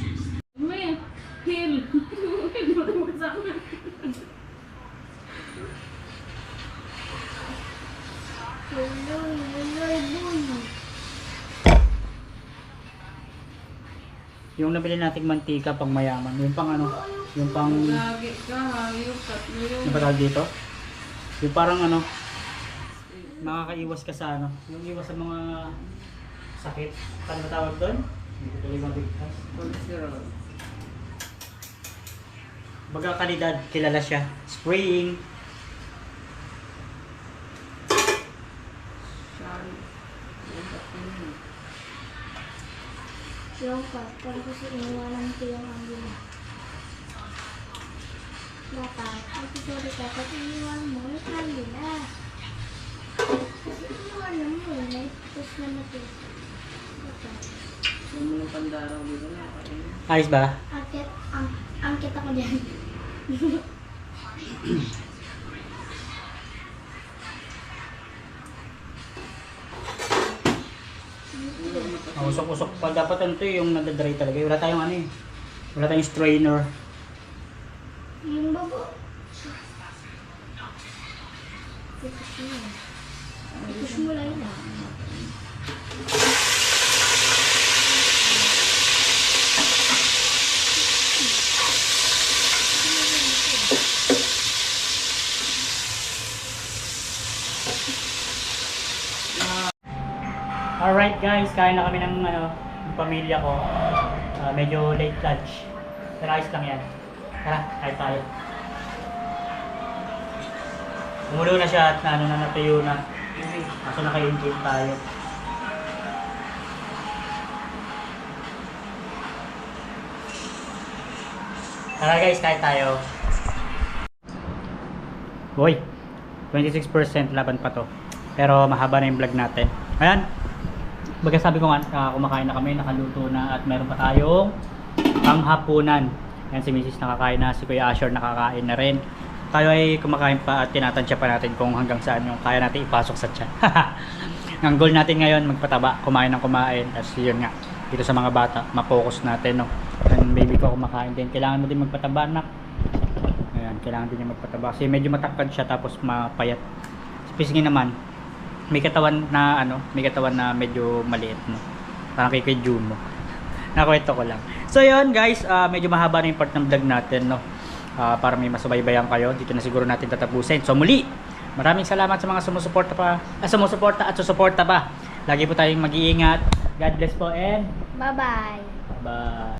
Yung nabili nating mantika pang mayaman. Yung pang ano? Yung pang... Lagi ka, hayop, tatlo yun. Ano ba tawag dito? Yung parang ano? Makakaiwas ka sa ano? Yung iwas sa mga sakit. Ano ba tawag doon? Hindi ko tuloy mabigtas. Cholesterol. Baga kalidad, kilala siya. Spring. Sorry. Yung pa, parang kasi iniwanan ko yung ambula. Dapat, ay sorry ka, pag iniwan mo, yung ambula. Kasi iniwanan mo, may push na natin. Dapat. Huwag mo ng pandaraw dito na. Ayos ba? Angkit ako dyan. Usok-usok pa. Dapat ano to yung nadadry talaga. Wala tayong ano eh. Wala tayong strainer. Yung babo. Push mo. Push mo lang yun. Alright guys, kain na kami ng ano, ng pamilya ko. Medyo late lunch. Pero ayos lang yan. Tara, kain tayo. Umulo na siya at ano na natuyo na. Kaso naka-engine tayo. Tara guys, kain tayo. Boy, 26% laban pa to. Pero mahaba na yung vlog natin. Ayan. Baga sabi ko nga, kumakain na kami, nakaluto na at meron pa tayong panghapunan. Yan si Mrs. nakakain na, si Kuya Asher nakakain na rin. Tayo ay kumakain pa at tinatansya pa natin kung hanggang saan yung kaya natin ipasok sa tiyan. Ang goal natin ngayon, magpataba, kumain ng kumain. At yun nga, dito sa mga bata, mapokus natin. No? And baby ko kumakain din. Kailangan mo din magpataba, anak. Ayan, kailangan din niya magpataba. Kasi medyo matakad siya tapos mapayat. Si Pisngi naman, may katawan na medyo maliit, no? Parang kay Juno. Nakwento ko lang. So yun guys, medyo mahaba na yung part ng vlog natin, no? Para may masubaybayan kayo. Dito na siguro natin tatapusin. So muli, maraming salamat sa mga sumusuporta at susuporta pa. Lagi po tayong mag-iingat. God bless po and Bye-bye. bye.